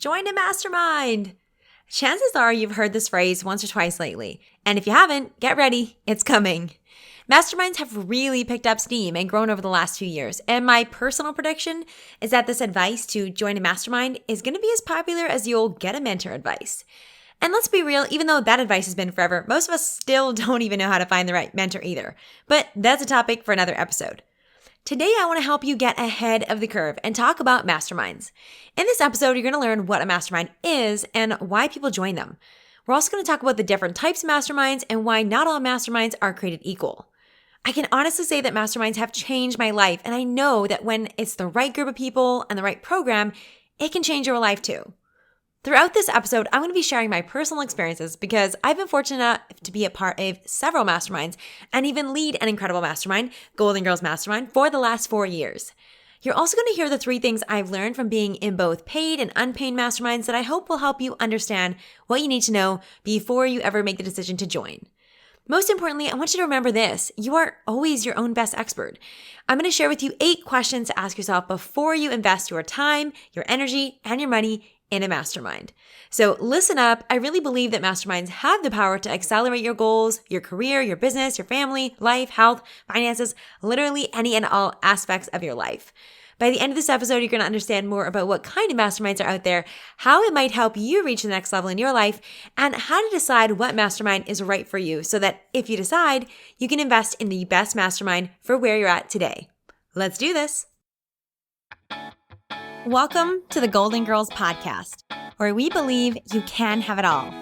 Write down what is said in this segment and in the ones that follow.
join a mastermind. Chances are you've heard this phrase once or twice lately. And if you haven't, get ready, it's coming. Masterminds have really picked up steam and grown over the last few years. And my personal prediction is that this advice to join a mastermind is going to be as popular as the old get a mentor advice. And let's be real, even though that advice has been forever, most of us still don't even know how to find the right mentor either. But that's a topic for another episode. Today, I want to help you get ahead of the curve and talk about masterminds. In this episode, you're going to learn what a mastermind is and why people join them. We're also going to talk about the different types of masterminds and why not all masterminds are created equal. I can honestly say that masterminds have changed my life, and I know that when it's the right group of people and the right program, it can change your life too. Throughout this episode, I'm going to be sharing my personal experiences because I've been fortunate enough to be a part of several masterminds and even lead an incredible mastermind, Goalden Girls Mastermind, for the last 4 years. You're also going to hear the 3 things I've learned from being in both paid and unpaid masterminds that I hope will help you understand what you need to know before you ever make the decision to join. Most importantly, I want you to remember this. You are always your own best expert. I'm going to share with you 8 questions to ask yourself before you invest your time, your energy, and your money in a mastermind. So listen up. I really believe that masterminds have the power to accelerate your goals, your career, your business, your family, life, health, finances, literally any and all aspects of your life. By the end of this episode, you're going to understand more about what kind of masterminds are out there, how it might help you reach the next level in your life, and how to decide what mastermind is right for you so that if you decide, you can invest in the best mastermind for where you're at today. Let's do this. Welcome to the Goalden Girls Podcast, where we believe you can have it all.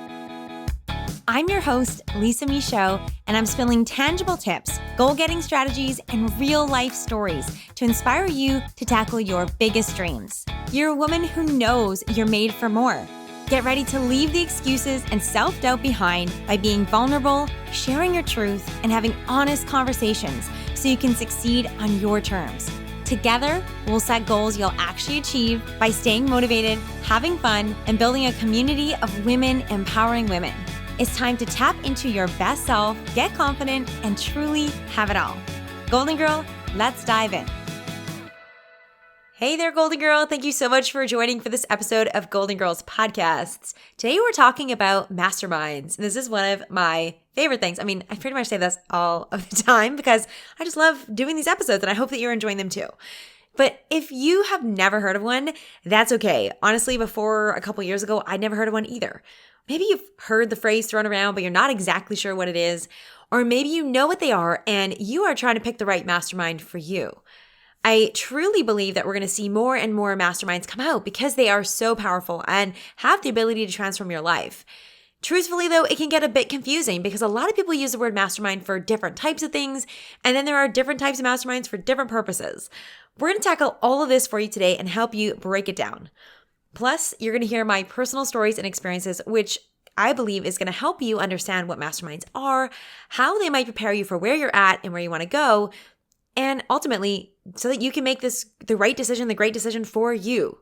I'm your host, Lisa Michaud, and I'm spilling tangible tips, goal-getting strategies, and real-life stories to inspire you to tackle your biggest dreams. You're a woman who knows you're made for more. Get ready to leave the excuses and self-doubt behind by being vulnerable, sharing your truth, and having honest conversations so you can succeed on your terms. Together, we'll set goals you'll actually achieve by staying motivated, having fun, and building a community of women empowering women. It's time to tap into your best self, get confident, and truly have it all. Goalden Girl, let's dive in. Hey there, Goalden Girl. Thank you so much for joining for this episode of Goalden Girls Podcasts. Today, we're talking about masterminds. This is one of my favorite things. I mean, I pretty much say this all of the time because I just love doing these episodes and I hope that you're enjoying them too. But if you have never heard of one, that's okay. Honestly, before a couple years ago, I'd never heard of one either. Maybe you've heard the phrase thrown around, but you're not exactly sure what it is. Or maybe you know what they are and you are trying to pick the right mastermind for you. I truly believe that we're going to see more and more masterminds come out because they are so powerful and have the ability to transform your life. Truthfully, though, it can get a bit confusing because a lot of people use the word mastermind for different types of things, and then there are different types of masterminds for different purposes. We're going to tackle all of this for you today and help you break it down. Plus, you're going to hear my personal stories and experiences, which I believe is going to help you understand what masterminds are, how they might prepare you for where you're at and where you want to go, and ultimately, so that you can make this the right decision, the great decision for you.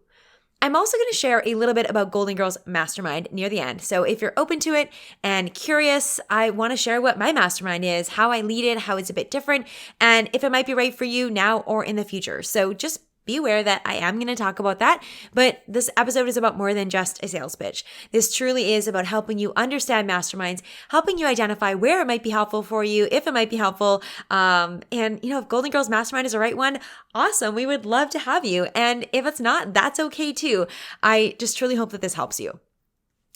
I'm also going to share a little bit about Goalden Girls Mastermind near the end. So if you're open to it and curious, I want to share what my mastermind is, how I lead it, how it's a bit different, and if it might be right for you now or in the future. So just be aware that I am going to talk about that, but this episode is about more than just a sales pitch. This truly is about helping you understand masterminds, helping you identify where it might be helpful for you, if it might be helpful. And if Goalden Girls Mastermind is the right one, awesome. We would love to have you. And if it's not, that's okay too. I just truly hope that this helps you.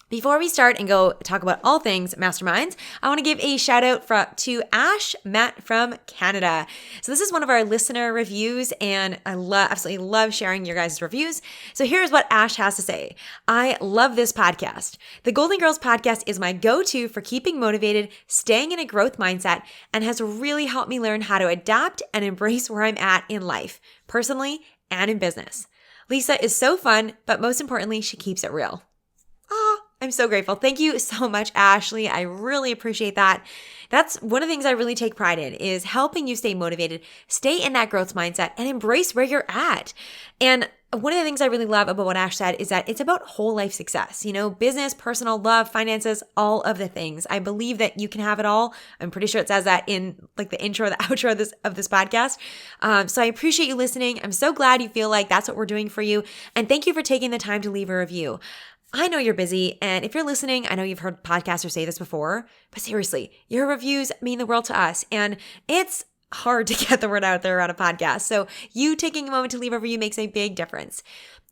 Before we start and go talk about all things masterminds, I want to give a shout out to Ash Matt from Canada. So this is one of our listener reviews and I absolutely love sharing your guys' reviews. So here's what Ash has to say. I love this podcast. The Goalden Girls podcast is my go-to for keeping motivated, staying in a growth mindset, and has really helped me learn how to adapt and embrace where I'm at in life, personally and in business. Lisa is so fun, but most importantly, she keeps it real. I'm so grateful. Thank you so much, Ashley. I really appreciate that. That's one of the things I really take pride in is helping you stay motivated, stay in that growth mindset, and embrace where you're at. And one of the things I really love about what Ash said is that it's about whole life success, business, personal, love, finances, all of the things. I believe that you can have it all. I'm pretty sure it says that in like the intro, the outro of this podcast. So I appreciate you listening. I'm so glad you feel like that's what we're doing for you. And thank you for taking the time to leave a review. I know you're busy, and if you're listening, I know you've heard podcasters say this before, but seriously, your reviews mean the world to us, and it's hard to get the word out there on a podcast. So you taking a moment to leave a review makes a big difference.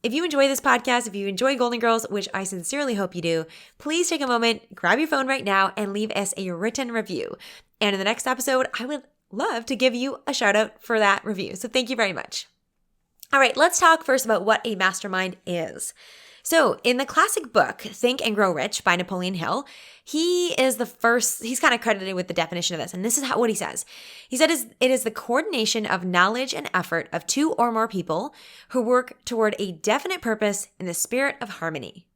If you enjoy this podcast, if you enjoy Goalden Girls, which I sincerely hope you do, please take a moment, grab your phone right now, and leave us a written review. And in the next episode, I would love to give you a shout out for that review. So thank you very much. All right, let's talk first about what a mastermind is. So in the classic book, Think and Grow Rich by Napoleon Hill, he's kind of credited with the definition of this. And this is what he says. He said, it is the coordination of knowledge and effort of two or more people who work toward a definite purpose in the spirit of harmony.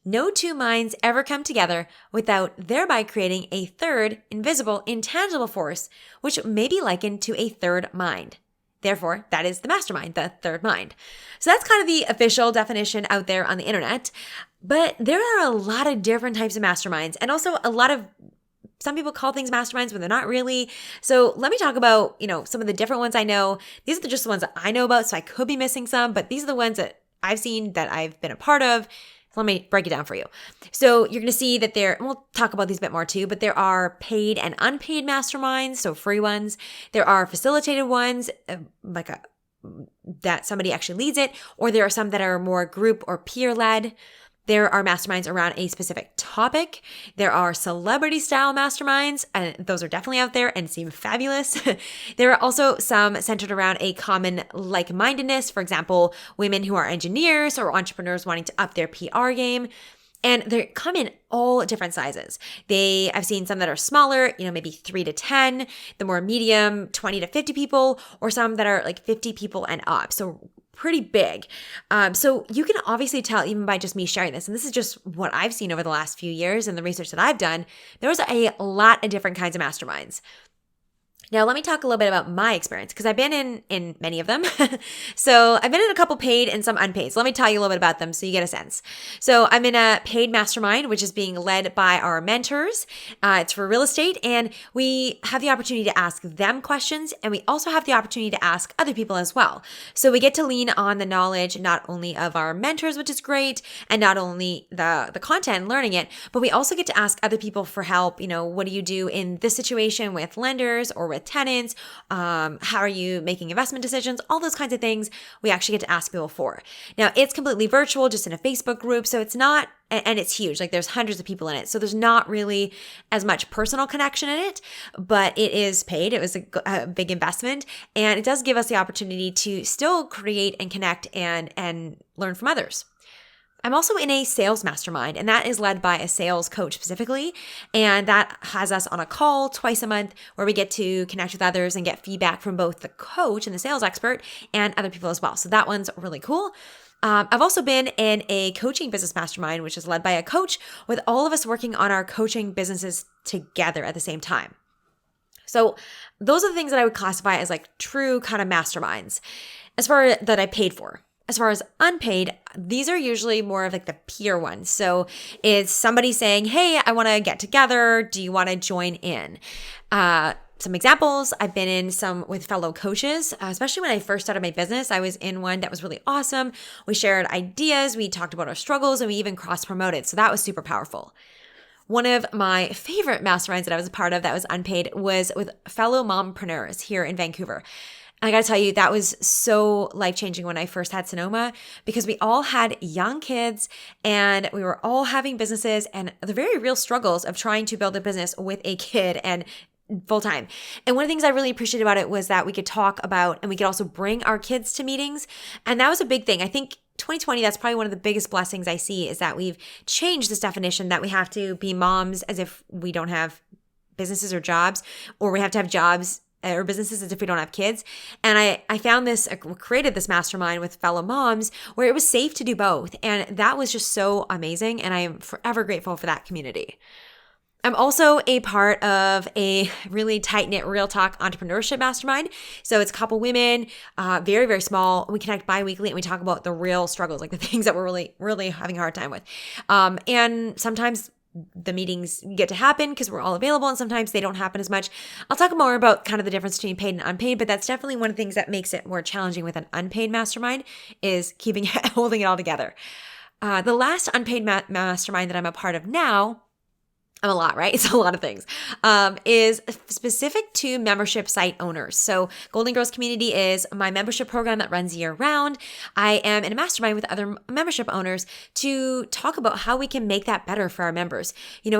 No two minds ever come together without thereby creating a third, invisible, intangible force, which may be likened to a third mind. Therefore, that is the mastermind, the third mind. So that's kind of the official definition out there on the internet. But there are a lot of different types of masterminds, and also some people call things masterminds when they're not really. So let me talk about, some of the different ones I know. These are just the ones that I know about, so I could be missing some, but these are the ones that I've seen, that I've been a part of. Let me break it down for you. So you're going to see that we'll talk about these a bit more too, but there are paid and unpaid masterminds, so free ones. There are facilitated ones, that somebody actually leads it, or there are some that are more group or peer-led. There are masterminds around a specific topic. There are celebrity-style masterminds, and those are definitely out there and seem fabulous. There are also some centered around a common like-mindedness, for example, women who are engineers or entrepreneurs wanting to up their PR game. And they come in all different sizes. I've seen some that are smaller, maybe 3 to 10, the more medium, 20 to 50 people, or some that are like 50 people and up. So pretty big. So you can obviously tell even by just me sharing this, and this is just what I've seen over the last few years and the research that I've done, there's a lot of different kinds of masterminds. Now, let me talk a little bit about my experience, because I've been in many of them. So I've been in a couple paid and some unpaid. So let me tell you a little bit about them so you get a sense. So I'm in a paid mastermind, which is being led by our mentors. It's for real estate, and we have the opportunity to ask them questions, and we also have the opportunity to ask other people as well. So we get to lean on the knowledge not only of our mentors, which is great, and not only the content and learning it, but we also get to ask other people for help. What do you do in this situation with lenders or with tenants? How are you making investment decisions? All those kinds of things we actually get to ask people for. Now, it's completely virtual, just in a Facebook group. So it's not, and it's huge. Like there's hundreds of people in it. So there's not really as much personal connection in it, but it is paid. It was a big investment, and it does give us the opportunity to still create and connect and learn from others. I'm also in a sales mastermind, and that is led by a sales coach specifically. And that has us on a call twice a month where we get to connect with others and get feedback from both the coach and the sales expert and other people as well. So that one's really cool. I've also been in a coaching business mastermind, which is led by a coach, with all of us working on our coaching businesses together at the same time. So those are the things that I would classify as like true kind of masterminds as far as that I paid for. As far as unpaid, these are usually more of like the peer ones. So it's somebody saying, hey, I want to get together. Do you want to join in? Some examples, I've been in some with fellow coaches, especially when I first started my business. I was in one that was really awesome. We shared ideas. We talked about our struggles, and we even cross-promoted. So that was super powerful. One of my favorite masterminds that I was a part of that was unpaid was with fellow mompreneurs here in Vancouver. I got to tell you, that was so life-changing when I first had Sonoma, because we all had young kids and we were all having businesses, and the very real struggles of trying to build a business with a kid and full-time. And one of the things I really appreciated about it was that we could talk about, and we could also bring our kids to meetings. And that was a big thing. I think 2020, that's probably one of the biggest blessings I see, is that we've changed this definition that we have to be moms as if we don't have businesses or jobs, or we have to have jobs or businesses as if we don't have kids. And I found this, created this mastermind with fellow moms where it was safe to do both. And that was just so amazing. And I am forever grateful for that community. I'm also a part of a really tight-knit real talk entrepreneurship mastermind. So it's a couple women, very, very small. We connect bi-weekly and we talk about the real struggles, like the things that we're really, really having a hard time with. And sometimes the meetings get to happen because we're all available, and sometimes they don't happen as much. I'll talk more about kind of the difference between paid and unpaid, but that's definitely one of the things that makes it more challenging with an unpaid mastermind is holding it all together. The last unpaid mastermind that I'm a part of now, I'm a lot, right? It's a lot of things, is specific to membership site owners. So Goalden Girls Community is my membership program that runs year round. I am in a mastermind with other membership owners to talk about how we can make that better for our members.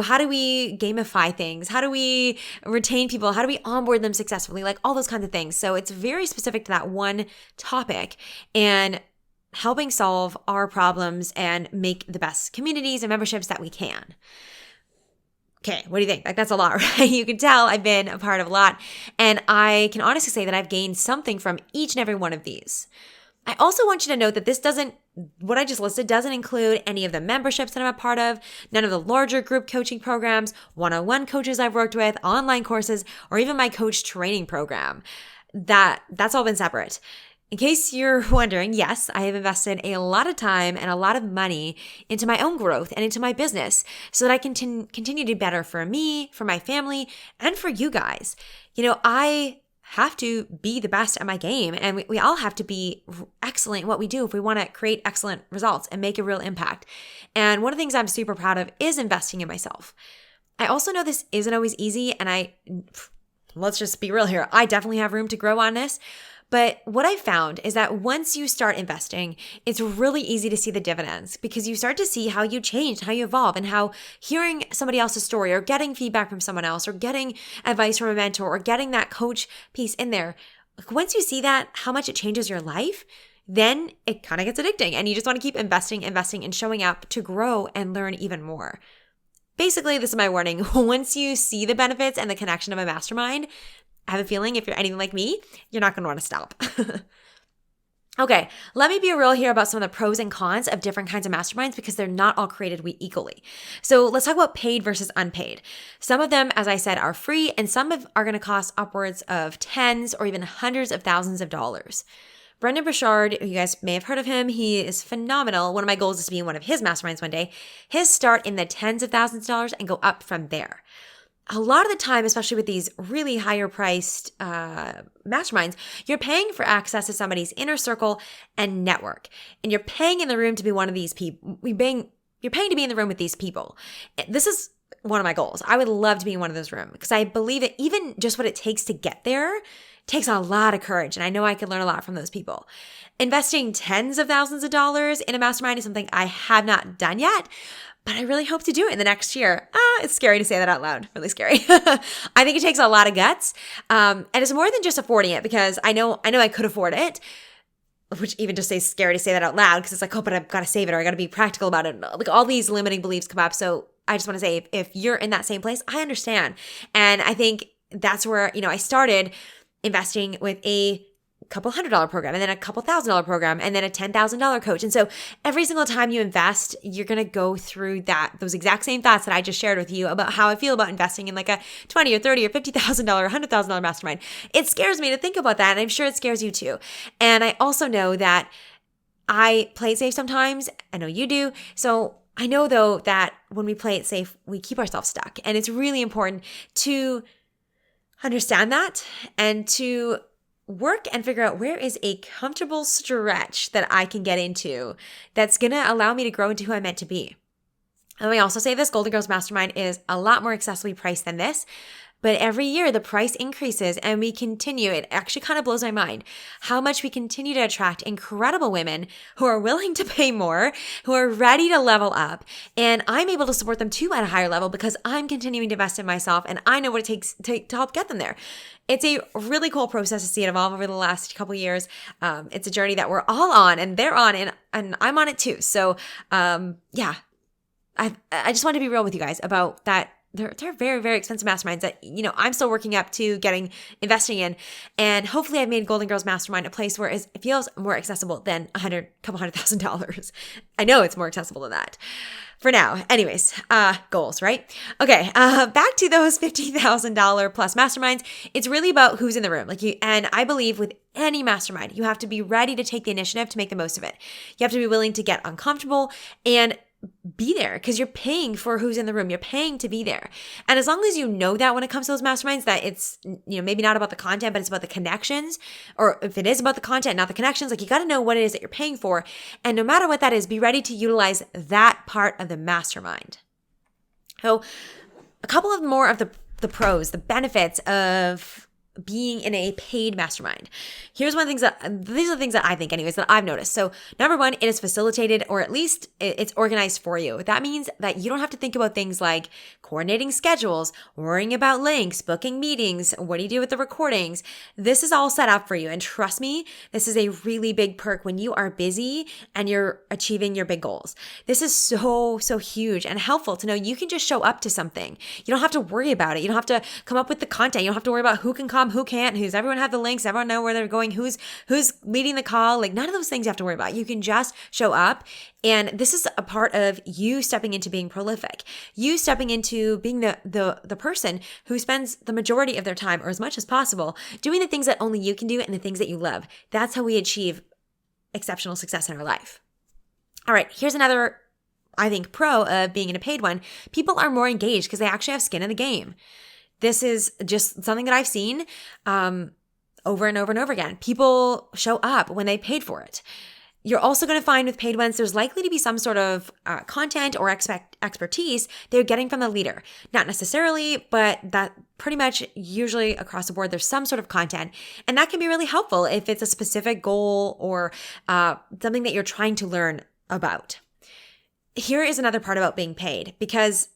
How do we gamify things? How do we retain people? How do we onboard them successfully? Like all those kinds of things. So it's very specific to that one topic and helping solve our problems and make the best communities and memberships that we can. Okay, what do you think? Like, that's a lot, right? You can tell I've been a part of a lot. And I can honestly say that I've gained something from each and every one of these. I also want you to note that what I just listed doesn't include any of the memberships that I'm a part of, none of the larger group coaching programs, one-on-one coaches I've worked with, online courses, or even my coach training program. That's all been separate. In case you're wondering, yes, I have invested a lot of time and a lot of money into my own growth and into my business so that I can continue to do better for me, for my family, and for you guys. I have to be the best at my game, and we all have to be excellent in what we do if we want to create excellent results and make a real impact. And one of the things I'm super proud of is investing in myself. I also know this isn't always easy, and let's just be real here. I definitely have room to grow on this. But what I found is that once you start investing, it's really easy to see the dividends because you start to see how you change, how you evolve, and how hearing somebody else's story or getting feedback from someone else or getting advice from a mentor or getting that coach piece in there, once you see that, how much it changes your life, then it kind of gets addicting and you just want to keep investing and showing up to grow and learn even more. Basically, this is my warning. Once you see the benefits and the connection of a mastermind, I have a feeling if you're anything like me, you're not going to want to stop. Okay, let me be real here about some of the pros and cons of different kinds of masterminds because they're not all created equally. So let's talk about paid versus unpaid. Some of them, as I said, are free and some are going to cost upwards of tens or even hundreds of thousands of dollars. Brendan Burchard, you guys may have heard of him. He is phenomenal. One of my goals is to be in one of his masterminds one day. His start in the tens of thousands of dollars and go up from there. A lot of the time, especially with these really higher priced masterminds, you're paying for access to somebody's inner circle and network. And you're paying in the room to be one of these people. You're paying to be in the room with these people. This is one of my goals. I would love to be in one of those rooms because I believe that even just what it takes to get there takes a lot of courage. And I know I could learn a lot from those people. Investing tens of thousands of dollars in a mastermind is something I have not done yet, but I really hope to do it in the next year. It's scary to say that out loud, really scary. I think it takes a lot of guts. And it's more than just affording it because I know I could afford it, which even just is scary to say that out loud because it's like, oh, but I've got to save it or I got to be practical about it. Like all these limiting beliefs come up. So I just want to say if you're in that same place, I understand. And I think that's where, I started investing with a couple $100 program and then a couple $1,000 program and then a $10,000 coach. And so every single time you invest, you're going to go through those exact same thoughts that I just shared with you about how I feel about investing in like a $20 or $30 or $50,000 or $100,000 mastermind. It scares me to think about that. And I'm sure it scares you too. And I also know that I play it safe sometimes. I know you do. So I know though that when we play it safe, we keep ourselves stuck. And it's really important to understand that and to work and figure out where is a comfortable stretch that I can get into that's going to allow me to grow into who I'm meant to be. Let me also say this, Goalden Girls Mastermind is a lot more accessibly priced than this, but every year the price increases and we continue. It actually kind of blows my mind how much we continue to attract incredible women who are willing to pay more, who are ready to level up. And I'm able to support them too at a higher level because I'm continuing to invest in myself and I know what it takes to help get them there. It's a really cool process to see it evolve over the last couple of years. It's a journey that we're all on and they're on and I'm on it too. So yeah, I just want to be real with you guys about that they're very, very expensive masterminds that, I'm still working up to investing in. And hopefully I've made Goalden Girls Mastermind a place where it feels more accessible than couple $100,000. I know it's more accessible than that for now. Anyways, goals, right? Okay. Back to those $50,000 plus masterminds. It's really about who's in the room. And I believe with any mastermind, you have to be ready to take the initiative to make the most of it. You have to be willing to get uncomfortable and be there because you're paying for who's in the room. You're paying to be there. And as long as you know that when it comes to those masterminds, that it's, maybe not about the content, but it's about the connections, or if it is about the content, not the connections, you got to know what it is that you're paying for. And no matter what that is, be ready to utilize that part of the mastermind. So a couple of more of the pros, the benefits of being in a paid mastermind. Here's these are the things that I think anyways, that I've noticed. So number one, it is facilitated, or at least it's organized for you. That means that you don't have to think about things like coordinating schedules, worrying about links, booking meetings. What do you do with the recordings? This is all set up for you. And trust me, this is a really big perk when you are busy and you're achieving your big goals. This is so, so huge and helpful to know you can just show up to something. You don't have to worry about it. You don't have to come up with the content. You don't have to worry about who can come, who can't, everyone have the links, everyone know where they're going, who's leading the call. None of those things you have to worry about. You can just show up. And this is a part of you stepping into being prolific. You stepping into being the person who spends the majority of their time, or as much as possible, doing the things that only you can do and the things that you love. That's how we achieve exceptional success in our life. All right, here's another, I think, pro of being in a paid one. People are more engaged because they actually have skin in the game. This is just something that I've seen over and over and over again. People show up when they paid for it. You're also going to find with paid ones, there's likely to be some sort of content or expertise they're getting from the leader. Not necessarily, but that pretty much usually across the board, there's some sort of content. And that can be really helpful if it's a specific goal or something that you're trying to learn about. Here is another part about being paid, because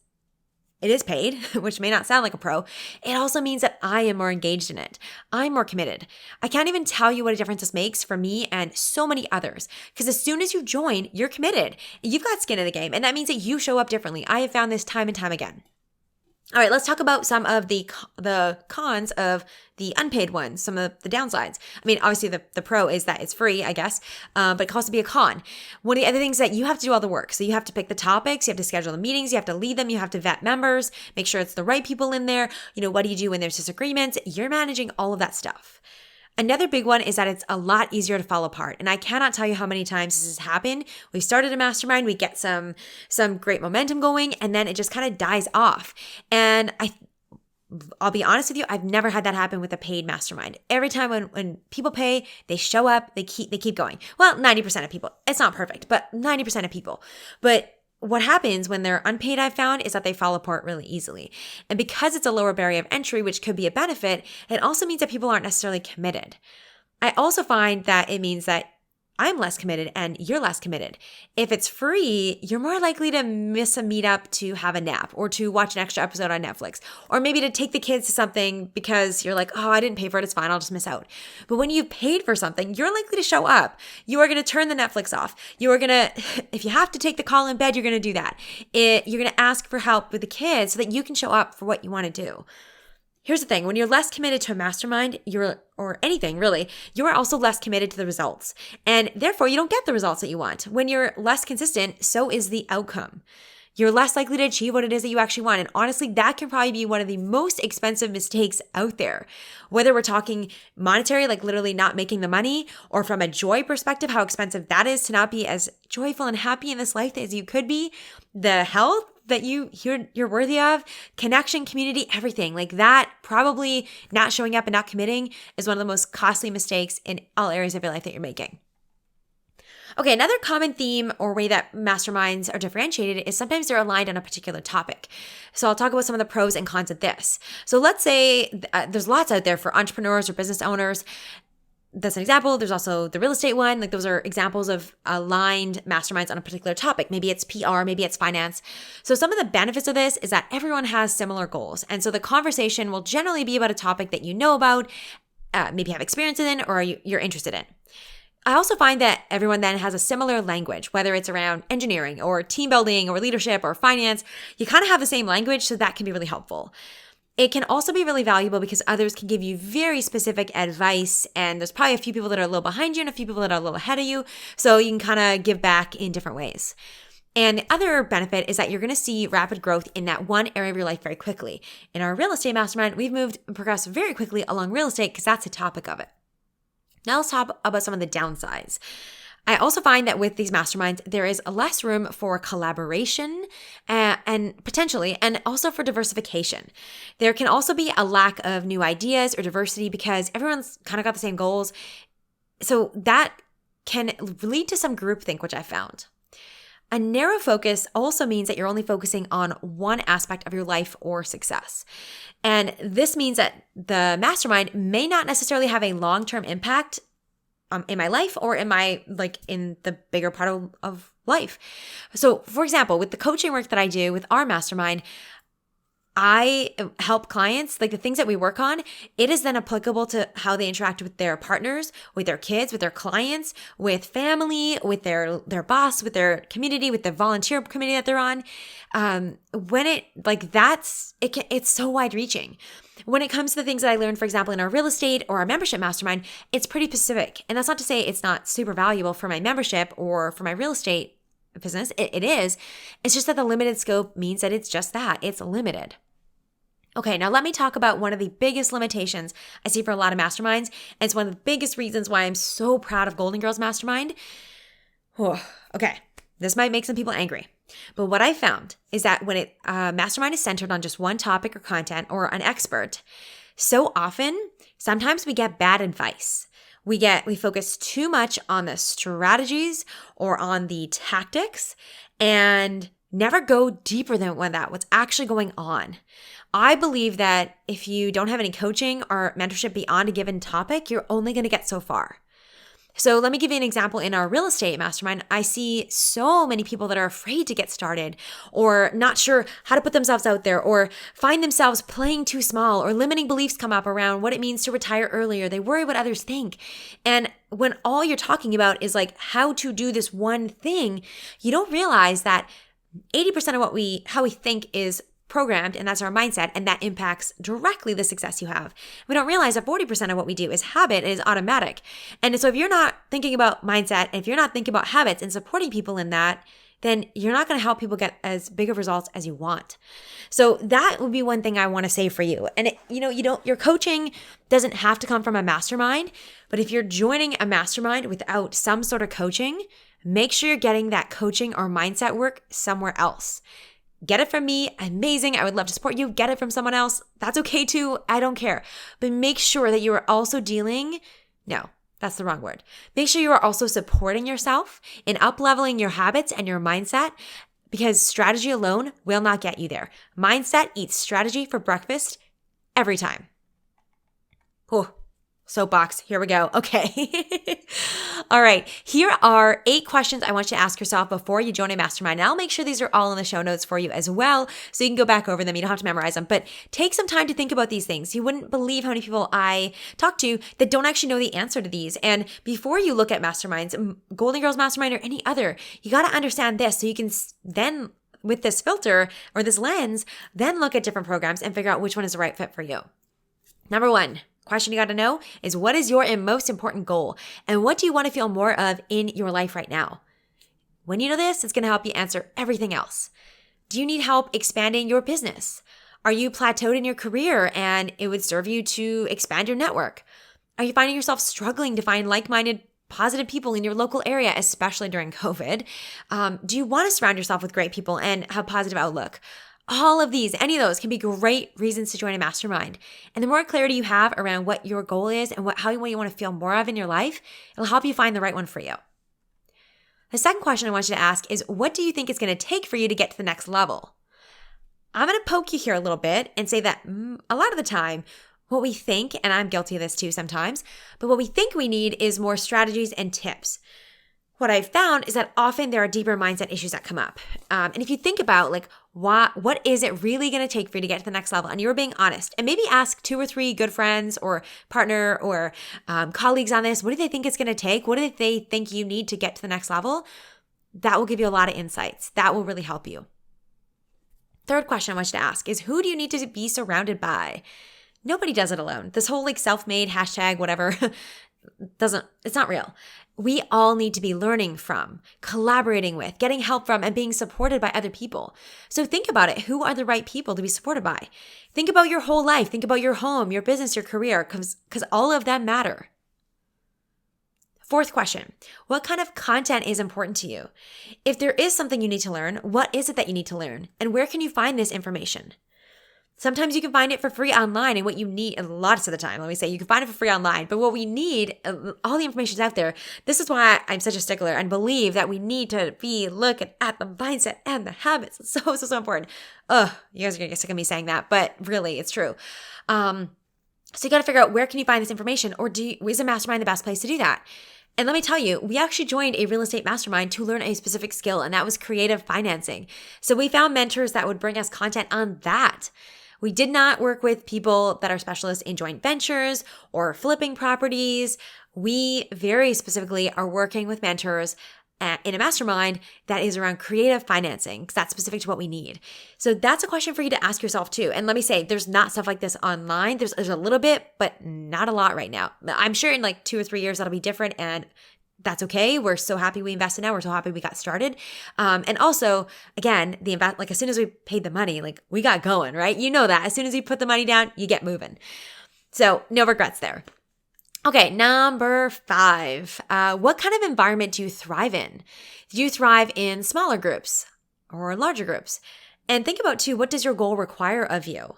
it is paid, which may not sound like a pro. It also means that I am more engaged in it. I'm more committed. I can't even tell you what a difference this makes for me and so many others. Because as soon as you join, you're committed. You've got skin in the game. And that means that you show up differently. I have found this time and time again. All right, let's talk about some of the cons of the unpaid ones, some of the downsides. I mean, obviously the pro is that it's free, I guess, but it can also be a con. One of the other things that you have to do all the work. So you have to pick the topics, you have to schedule the meetings, you have to lead them, you have to vet members, make sure it's the right people in there. What do you do when there's disagreements? You're managing all of that stuff. Another big one is that it's a lot easier to fall apart. And I cannot tell you how many times this has happened. We started a mastermind, we get some great momentum going, and then it just kind of dies off. And I'll be honest with you, I've never had that happen with a paid mastermind. Every time when people pay, they show up, they keep going. Well, 90% of people. It's not perfect, but 90% of people. But what happens when they're unpaid, I've found, is that they fall apart really easily. And because it's a lower barrier of entry, which could be a benefit, it also means that people aren't necessarily committed. I also find that it means that I'm less committed and you're less committed. If it's free, you're more likely to miss a meetup to have a nap or to watch an extra episode on Netflix, or maybe to take the kids to something because you're like, oh, I didn't pay for it. It's fine. I'll just miss out. But when you've paid for something, you're likely to show up. You are going to turn the Netflix off. You are going to, if you have to take the call in bed, you're going to do that. You're going to ask for help with the kids so that you can show up for what you want to do. Here's the thing, when you're less committed to a mastermind, or anything really, you are also less committed to the results. And therefore, you don't get the results that you want. When you're less consistent, so is the outcome. You're less likely to achieve what it is that you actually want. And honestly, that can probably be one of the most expensive mistakes out there. Whether we're talking monetary, like literally not making the money, or from a joy perspective, how expensive that is to not be as joyful and happy in this life as you could be, the health that you're worthy of, connection, community, everything like that. Probably not showing up and not committing is one of the most costly mistakes in all areas of your life that you're making. Okay, another common theme or way that masterminds are differentiated is sometimes they're aligned on a particular topic. So I'll talk about some of the pros and cons of this. So let's say there's lots out there for entrepreneurs or business owners. That's an example. There's also the real estate one. Like those are examples of aligned masterminds on a particular topic. Maybe it's PR, maybe it's finance. So some of the benefits of this is that everyone has similar goals. And so the conversation will generally be about a topic that you know about, maybe have experience in, or you're interested in. I also find that everyone then has a similar language, whether it's around engineering or team building or leadership or finance. You kind of have the same language, so that can be really helpful. It can also be really valuable because others can give you very specific advice, and there's probably a few people that are a little behind you and a few people that are a little ahead of you, so you can kind of give back in different ways. And the other benefit is that you're going to see rapid growth in that one area of your life very quickly. In our real estate mastermind, we've moved and progressed very quickly along real estate because that's the topic of it. Now let's talk about some of the downsides. I also find that with these masterminds, there is less room for collaboration and potentially, and also for diversification. There can also be a lack of new ideas or diversity because everyone's kind of got the same goals. So that can lead to some groupthink, which I found. A narrow focus also means that you're only focusing on one aspect of your life or success. And this means that the mastermind may not necessarily have a long-term impact in my life or in the bigger part of life. So for example, with the coaching work that I do with our mastermind, I help clients, like the things that we work on, it is then applicable to how they interact with their partners, with their kids, with their clients, with family, with their boss, with their community, with the volunteer committee that they're on. It's so wide reaching. When it comes to the things that I learned, for example, in our real estate or our membership mastermind, it's pretty specific. And that's not to say it's not super valuable for my membership or for my real estate business. It is. It's just that the limited scope means that it's just that. It's limited. Okay, now let me talk about one of the biggest limitations I see for a lot of masterminds. And it's one of the biggest reasons why I'm so proud of Goalden Girls Mastermind. Okay, this might make some people angry. But what I found is that when mastermind is centered on just one topic or content or an expert, so often, sometimes we get bad advice. We focus too much on the strategies or on the tactics and never go deeper than what's actually going on. I believe that if you don't have any coaching or mentorship beyond a given topic, you're only going to get so far. So let me give you an example. In our real estate mastermind, I see so many people that are afraid to get started or not sure how to put themselves out there or find themselves playing too small or limiting beliefs come up around what it means to retire earlier. They worry what others think. And when all you're talking about is like how to do this one thing, you don't realize that 80% of how we think is programmed, and that's our mindset, and that impacts directly the success you have. We don't realize that 40% of what we do is habit and is automatic. And so if you're not thinking about mindset, and if you're not thinking about habits and supporting people in that, then you're not going to help people get as big of results as you want. So that would be one thing I want to say for you. And your coaching doesn't have to come from a mastermind, but if you're joining a mastermind without some sort of coaching, make sure you're getting that coaching or mindset work somewhere else. Get it from me, amazing. I would love to support you. Get it from someone else. That's okay too. I don't care. But make sure that you are also that's the wrong word. Make sure you are also supporting yourself in up-leveling your habits and your mindset, because strategy alone will not get you there. Mindset eats strategy for breakfast every time. Soapbox, here we go. Okay. All right. Here are 8 questions I want you to ask yourself before you join a mastermind. And I'll make sure these are all in the show notes for you as well, so you can go back over them. You don't have to memorize them, but take some time to think about these things. You wouldn't believe how many people I talk to that don't actually know the answer to these. And before you look at masterminds, Goalden Girls Mastermind or any other, you got to understand this so you can then, with this filter or this lens, then look at different programs and figure out which one is the right fit for you. Number 1. Question you got to know is, what is your most important goal? And what do you want to feel more of in your life right now? When you know this, it's going to help you answer everything else. Do you need help expanding your business? Are you plateaued in your career and it would serve you to expand your network? Are you finding yourself struggling to find like-minded, positive people in your local area, especially during COVID? Do you want to surround yourself with great people and have positive outlook? All of these, any of those can be great reasons to join a mastermind. And the more clarity you have around what your goal is and how you want to feel more of in your life, it'll help you find the right one for you. The second question I want you to ask is, what do you think it's going to take for you to get to the next level? I'm going to poke you here a little bit and say that a lot of the time, what we think, and I'm guilty of this too sometimes, but what we think we need is more strategies and tips. what I've found is that often there are deeper mindset issues that come up. And if you think about like, what is it really going to take for you to get to the next level? And you're being honest, and maybe ask 2 or 3 good friends or partner or colleagues on this. What do they think it's going to take? What do they think you need to get to the next level? That will give you a lot of insights. That will really help you. Third question I want you to ask is, who do you need to be surrounded by? Nobody does it alone. This whole like self-made hashtag, whatever, it's not real. We all need to be learning from, collaborating with, getting help from, and being supported by other people. So think about it. Who are the right people to be supported by? Think about your whole life. Think about your home, your business, your career, because all of them matter. Fourth question, what kind of content is important to you? If there is something you need to learn, what is it that you need to learn? And where can you find this information? Sometimes you can find it for free online, and what you need, lots of the time, let me say, you can find it for free online, but what we need, all the information is out there. This is why I'm such a stickler and believe that we need to be looking at the mindset and the habits. It's so important. Ugh, you guys are going to get sick of me saying that, but really, it's true. So you got to figure out, where can you find this information, or is a mastermind the best place to do that? And let me tell you, we actually joined a real estate mastermind to learn a specific skill, and that was creative financing. So we found mentors that would bring us content on that. We did not work with people that are specialists in joint ventures or flipping properties. We very specifically are working with mentors in a mastermind that is around creative financing, because that's specific to what we need. So that's a question for you to ask yourself too. And let me say, there's not stuff like this online. There's a little bit, but not a lot right now. I'm sure in like 2 or 3 years that'll be different, and that's okay. We're so happy we invested now. We're so happy we got started. And also, again, like as soon as we paid the money, like we got going, right? You know that. As soon as you put the money down, you get moving. So no regrets there. Okay, number 5. What kind of environment do you thrive in? Do you thrive in smaller groups or larger groups? And think about too, what does your goal require of you?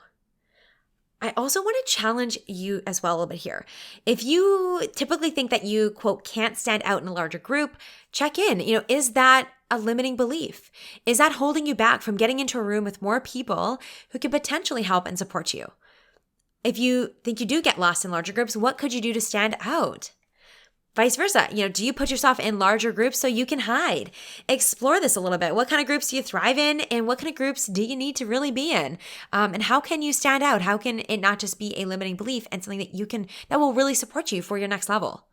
I also want to challenge you as well a little bit here. If you typically think that you, quote, can't stand out in a larger group, check in. Is that a limiting belief? Is that holding you back from getting into a room with more people who could potentially help and support you? If you think you do get lost in larger groups, what could you do to stand out? Vice versa, do you put yourself in larger groups so you can hide? Explore this a little bit. What kind of groups do you thrive in, and what kind of groups do you need to really be in? And how can you stand out? How can it not just be a limiting belief and something that will really support you for your next level?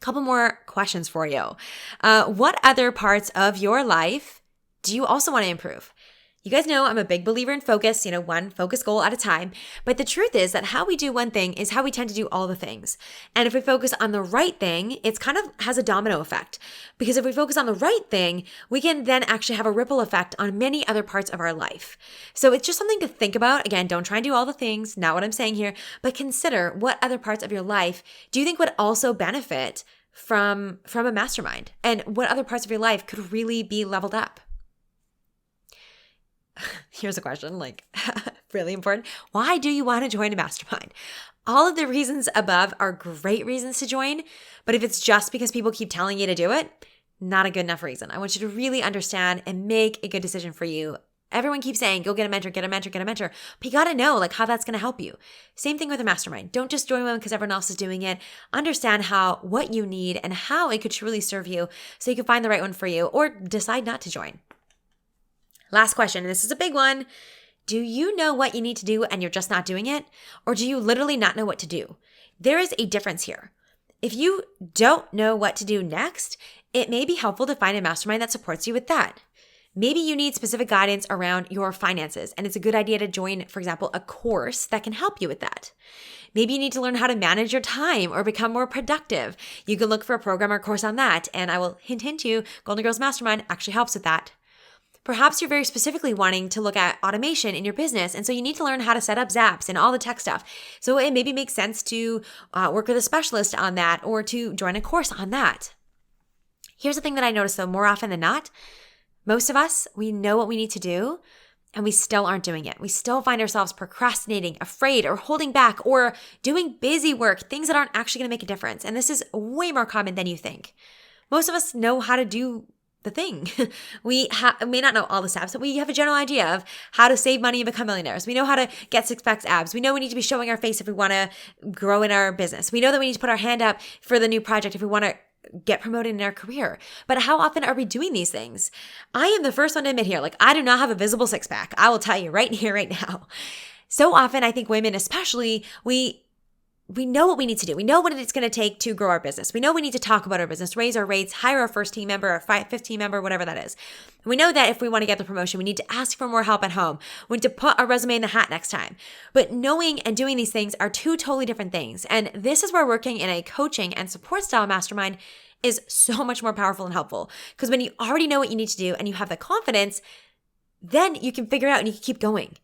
Couple more questions for you. What other parts of your life do you also want to improve? You guys know I'm a big believer in focus, one focus goal at a time. But the truth is that how we do one thing is how we tend to do all the things. And if we focus on the right thing, it's kind of has a domino effect. Because if we focus on the right thing, we can then actually have a ripple effect on many other parts of our life. So it's just something to think about. Again, don't try and do all the things, not what I'm saying here, but consider what other parts of your life do you think would also benefit from a mastermind, and what other parts of your life could really be leveled up. Here's a question, really important. Why do you want to join a mastermind? All of the reasons above are great reasons to join, but if it's just because people keep telling you to do it, not a good enough reason. I want you to really understand and make a good decision for you. Everyone keeps saying, go get a mentor, get a mentor, get a mentor. But you got to know how that's going to help you. Same thing with a mastermind. Don't just join one because everyone else is doing it. Understand what you need and how it could truly serve you so you can find the right one for you, or decide not to join. Last question, and this is a big one. Do you know what you need to do and you're just not doing it? Or do you literally not know what to do? There is a difference here. If you don't know what to do next, it may be helpful to find a mastermind that supports you with that. Maybe you need specific guidance around your finances, and it's a good idea to join, for example, a course that can help you with that. Maybe you need to learn how to manage your time or become more productive. You can look for a program or course on that, and I will hint you, Goalden Girls Mastermind actually helps with that. Perhaps you're very specifically wanting to look at automation in your business, and so you need to learn how to set up Zaps and all the tech stuff. So it maybe makes sense to work with a specialist on that, or to join a course on that. Here's the thing that I notice though, more often than not, most of us, we know what we need to do, and we still aren't doing it. We still find ourselves procrastinating, afraid, or holding back, or doing busy work, things that aren't actually going to make a difference. And this is way more common than you think. Most of us know how to do the thing. We may not know all the steps, but we have a general idea of how to save money and become millionaires. We know how to get six-pack abs. We know we need to be showing our face if we want to grow in our business. We know that we need to put our hand up for the new project if we want to get promoted in our career. But how often are we doing these things? I am the first one to admit here, I do not have a visible six pack. I will tell you right here, right now. So often, I think women especially, we know what we need to do. We know what it's going to take to grow our business. We know we need to talk about our business, raise our rates, hire our first team member, our fifth team member, whatever that is. We know that if we want to get the promotion, we need to ask for more help at home. We need to put our resume in the hat next time. But knowing and doing these things are two totally different things. And this is where working in a coaching and support style mastermind is so much more powerful and helpful. Because when you already know what you need to do and you have the confidence, then you can figure it out and you can keep going.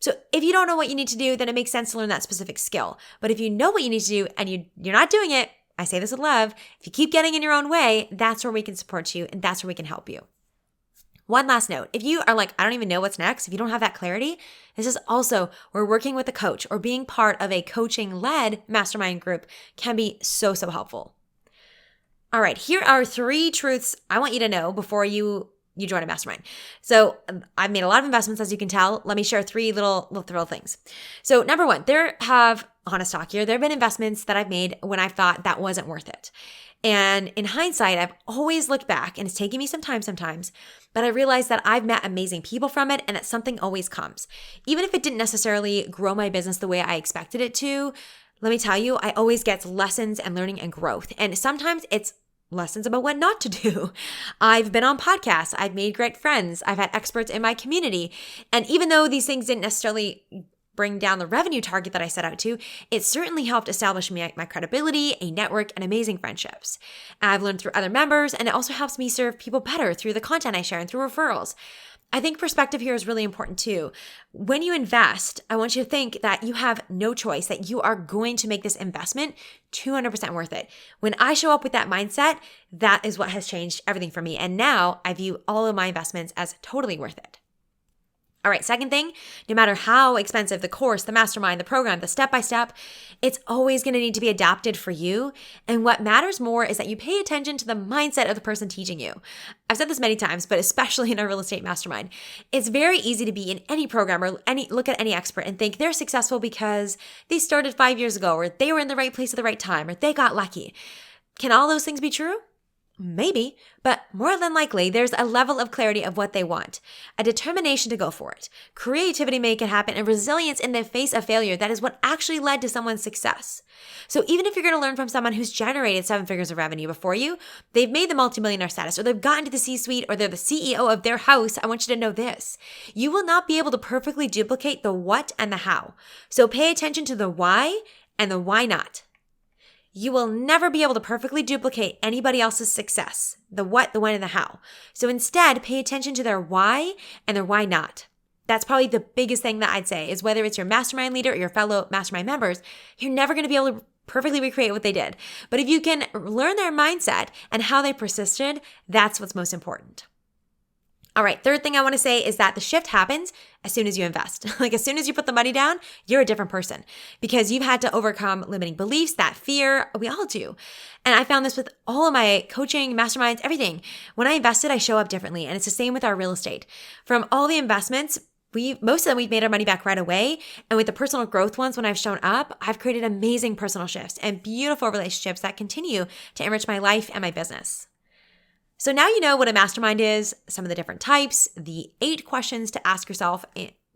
So if you don't know what you need to do, then it makes sense to learn that specific skill. But if you know what you need to do and you're not doing it, I say this with love, if you keep getting in your own way, that's where we can support you and that's where we can help you. One last note, if you are I don't even know what's next, if you don't have that clarity, this is also where working with a coach or being part of a coaching-led mastermind group can be so, so helpful. All right, here are 3 truths I want you to know before you join a mastermind. So I've made a lot of investments, as you can tell. Let me share 3 little things. So number 1, honest talk here, there have been investments that I've made when I've thought that wasn't worth it. And in hindsight, I've always looked back, and it's taken me some time sometimes, but I realized that I've met amazing people from it and that something always comes. Even if it didn't necessarily grow my business the way I expected it to, let me tell you, I always get lessons and learning and growth. And sometimes it's lessons about what not to do. I've been on podcasts. I've made great friends. I've had experts in my community. And even though these things didn't necessarily bring down the revenue target that I set out to, it certainly helped establish my credibility, a network, and amazing friendships. I've learned through other members, and it also helps me serve people better through the content I share and through referrals. I think perspective here is really important too. When you invest, I want you to think that you have no choice, that you are going to make this investment 200% worth it. When I show up with that mindset, that is what has changed everything for me. And now I view all of my investments as totally worth it. All right, second thing, no matter how expensive the course, the mastermind, the program, the step-by-step, it's always going to need to be adapted for you. And what matters more is that you pay attention to the mindset of the person teaching you. I've said this many times, but especially in our real estate mastermind, it's very easy to be in any program or look at any expert and think they're successful because they started 5 years ago, or they were in the right place at the right time, or they got lucky. Can all those things be true? Maybe, but more than likely, there's a level of clarity of what they want, a determination to go for it, creativity to make it happen, and resilience in the face of failure. That is what actually led to someone's success. So even if you're going to learn from someone who's generated 7 figures of revenue before you, they've made the multimillionaire status, or they've gotten to the C-suite, or they're the CEO of their house, I want you to know this. You will not be able to perfectly duplicate the what and the how. So pay attention to the why and the why not. You will never be able to perfectly duplicate anybody else's success, the what, the when, and the how. So instead, pay attention to their why and their why not. That's probably the biggest thing that I'd say is whether it's your mastermind leader or your fellow mastermind members, you're never going to be able to perfectly recreate what they did. But if you can learn their mindset and how they persisted, that's what's most important. All right, third thing I want to say is that the shift happens as soon as you invest. As soon as you put the money down, you're a different person because you've had to overcome limiting beliefs, that fear. We all do. And I found this with all of my coaching, masterminds, everything. When I invested, I show up differently. And it's the same with our real estate. From all the investments, most of them we've made our money back right away. And with the personal growth ones, when I've shown up, I've created amazing personal shifts and beautiful relationships that continue to enrich my life and my business. So now you know what a mastermind is, some of the different types, the 8 questions to ask yourself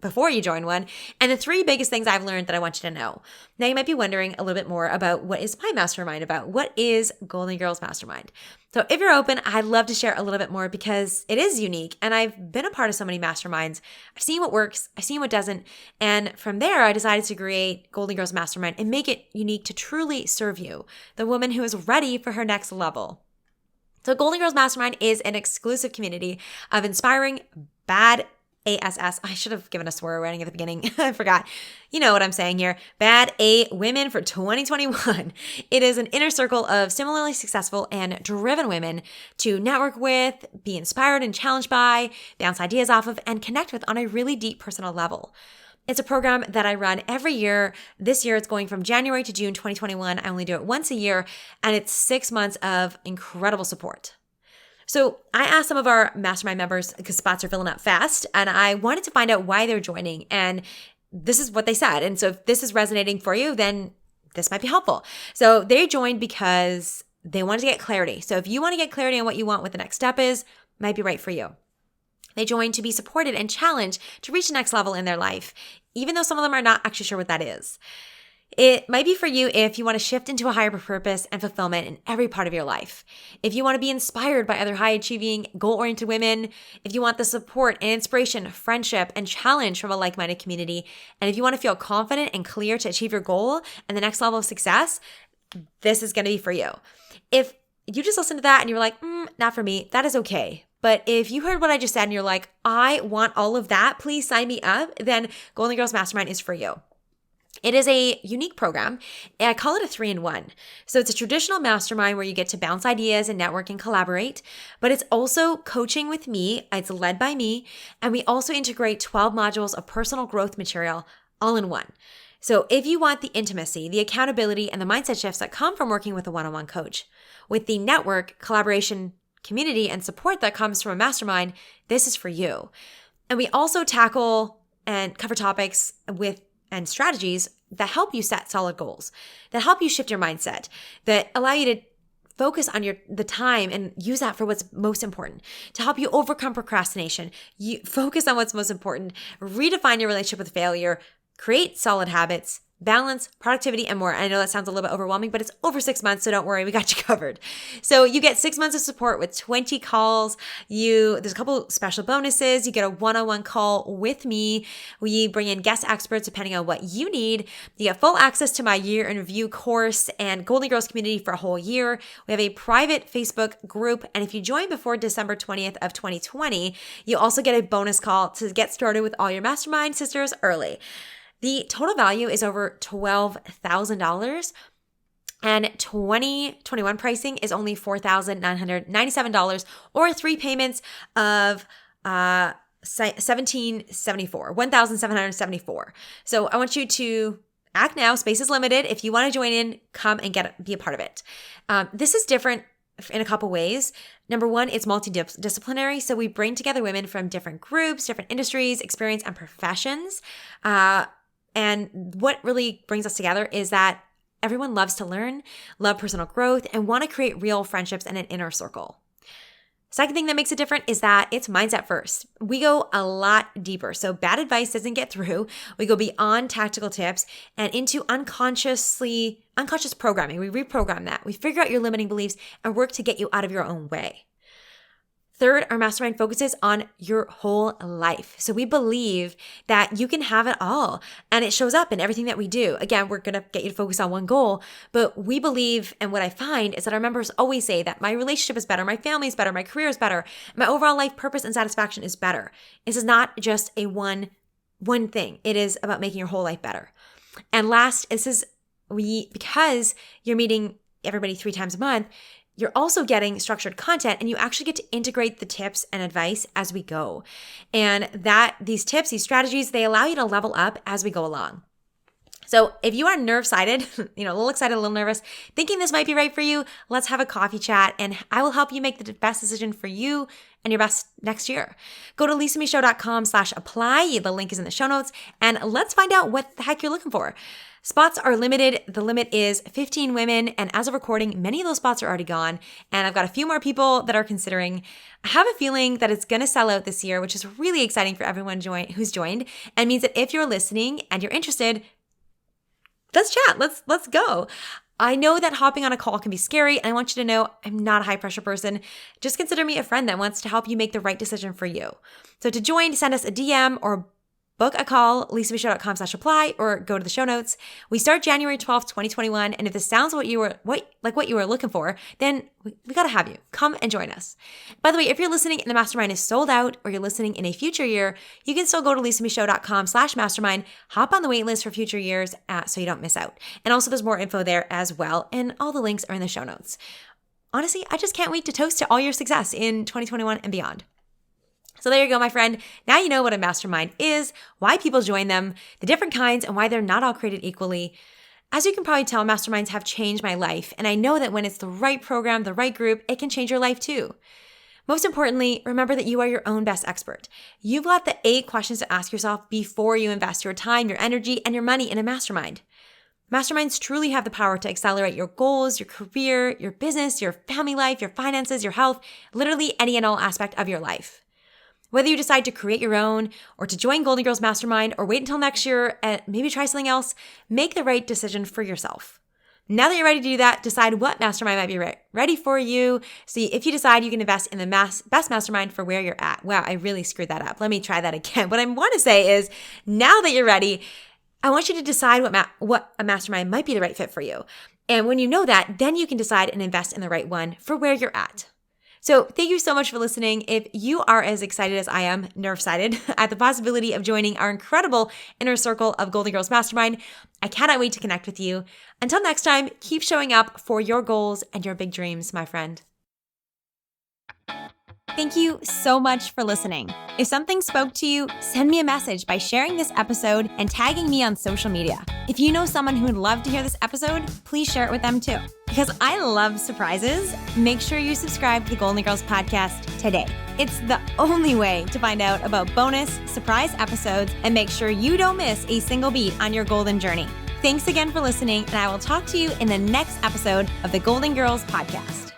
before you join one, and the 3 biggest things I've learned that I want you to know. Now you might be wondering a little bit more about what is my mastermind about? What is Goalden Girls Mastermind? So if you're open, I'd love to share a little bit more because it is unique and I've been a part of so many masterminds. I've seen what works, I've seen what doesn't, and from there I decided to create Goalden Girls Mastermind and make it unique to truly serve you, the woman who is ready for her next level. So Goalden Girls Mastermind is an exclusive community of inspiring bad ASS. I should have given a swear warning at the beginning. I forgot. You know what I'm saying here. Bad A women for 2021. It is an inner circle of similarly successful and driven women to network with, be inspired and challenged by, bounce ideas off of, and connect with on a really deep personal level. It's a program that I run every year. This year, it's going from January to June 2021. I only do it once a year, and it's 6 months of incredible support. So I asked some of our mastermind members, because spots are filling up fast, and I wanted to find out why they're joining, and this is what they said. And so if this is resonating for you, then this might be helpful. So they joined because They wanted to get clarity. So if you want to get clarity on what you want, what the next step is, might be right for you. They joined to be supported and challenged to reach the next level in their life, even though some of them are not actually sure what that is. It might be for you if you want to shift into a higher purpose and fulfillment in every part of your life. If you want to be inspired by other high-achieving, goal-oriented women, if you want the support and inspiration, friendship, and challenge from a like-minded community, and if you want to feel confident and clear to achieve your goal and the next level of success, this is going to be for you. If you just listened to that and you were like, not for me, that is okay. But if you heard what I just said and you're like, I want all of that, please sign me up, then Goalden Girls Mastermind is for you. It is a unique program, and I call it a 3-in-1. So it's a traditional mastermind where you get to bounce ideas and network and collaborate, but it's also coaching with me. It's led by me, and we also integrate 12 modules of personal growth material all in one. So if you want the intimacy, the accountability, and the mindset shifts that come from working with a one-on-one coach, with the network, collaboration, community, and support that comes from a mastermind, this is for you. And we also tackle and cover topics and strategies that help you set solid goals, that help you shift your mindset, that allow you to focus on the time and use that for what's most important, to help you overcome procrastination. You focus on what's most important, redefine your relationship with failure, create solid habits, balance, productivity, and more. I know that sounds a little bit overwhelming, but it's over 6 months, so don't worry, we got you covered. So you get 6 months of support with 20 calls. There's a couple special bonuses. You get a one-on-one call with me. We bring in guest experts depending on what you need. You get full access to my year in review course and Goalden Girls community for a whole year. We have a private Facebook group, and if you join before December 20th of 2020, you also get a bonus call to get started with all your mastermind sisters early. The total value is over $12,000, and 2021 pricing is only $4,997, or 3 payments of $1,774. So I want you to act now. Space is limited. If you want to join in, come and be a part of it. This is different in a couple ways. Number one, it's multidisciplinary. So we bring together women from different groups, different industries, experience, and professions. And what really brings us together is that everyone loves to learn, love personal growth, and want to create real friendships and an inner circle. Second thing that makes it different is that it's mindset first. We go a lot deeper. So bad advice doesn't get through. We go beyond tactical tips and into unconscious programming. We reprogram that. We figure out your limiting beliefs and work to get you out of your own way. Third, our mastermind focuses on your whole life. So we believe that you can have it all, and it shows up in everything that we do. Again, we're going to get you to focus on one goal, but we believe, and what I find is that our members always say that my relationship is better, my family is better, my career is better, my overall life purpose and satisfaction is better. This is not just a one thing. It is about making your whole life better. And last, because you're meeting everybody 3 times a month, you're also getting structured content, and you actually get to integrate the tips and advice as we go. And these tips, these strategies, they allow you to level up as we go along. So if you are nerve-sided, a little excited, a little nervous, thinking this might be right for you, let's have a coffee chat, and I will help you make the best decision for you and your best next year. Go to lisamishow.com/apply. The link is in the show notes, and let's find out what the heck you're looking for. Spots are limited. The limit is 15 women, and as of recording, many of those spots are already gone, and I've got a few more people that are considering. I have a feeling that it's going to sell out this year, which is really exciting for everyone who's joined, and means that if you're listening and you're interested, let's chat. Let's go. I know that hopping on a call can be scary, and I want you to know I'm not a high-pressure person. Just consider me a friend that wants to help you make the right decision for you. So to join, send us a DM or book a call, lisamishow.com/apply, or go to the show notes. We start January 12th, 2021, and if this sounds what you were looking for, then we got to have you. Come and join us. By the way, if you're listening and the mastermind is sold out, or you're listening in a future year, you can still go to lisamishow.com/mastermind, hop on the wait list for future years so you don't miss out. And also there's more info there as well, and all the links are in the show notes. Honestly, I just can't wait to toast to all your success in 2021 and beyond. So there you go, my friend. Now you know what a mastermind is, why people join them, the different kinds, and why they're not all created equally. As you can probably tell, masterminds have changed my life, and I know that when it's the right program, the right group, it can change your life too. Most importantly, remember that you are your own best expert. You've got the 8 questions to ask yourself before you invest your time, your energy, and your money in a mastermind. Masterminds truly have the power to accelerate your goals, your career, your business, your family life, your finances, your health, literally any and all aspect of your life. Whether you decide to create your own or to join Goalden Girls Mastermind or wait until next year and maybe try something else, make the right decision for yourself. Now that you're ready to do that, decide what mastermind might be ready for you. See, if you decide you can invest in the best mastermind for where you're at. Wow, I really screwed that up. Let me try that again. What I want to say is, now that you're ready, I want you to decide what a mastermind might be the right fit for you. And when you know that, then you can decide and invest in the right one for where you're at. So thank you so much for listening. If you are as excited as I am, nerve-sided, at the possibility of joining our incredible inner circle of Goalden Girls Mastermind, I cannot wait to connect with you. Until next time, keep showing up for your goals and your big dreams, my friend. Thank you so much for listening. If something spoke to you, send me a message by sharing this episode and tagging me on social media. If you know someone who would love to hear this episode, please share it with them too. Because I love surprises, make sure you subscribe to the Goalden Girls podcast today. It's the only way to find out about bonus surprise episodes and make sure you don't miss a single beat on your golden journey. Thanks again for listening, and I will talk to you in the next episode of the Goalden Girls podcast.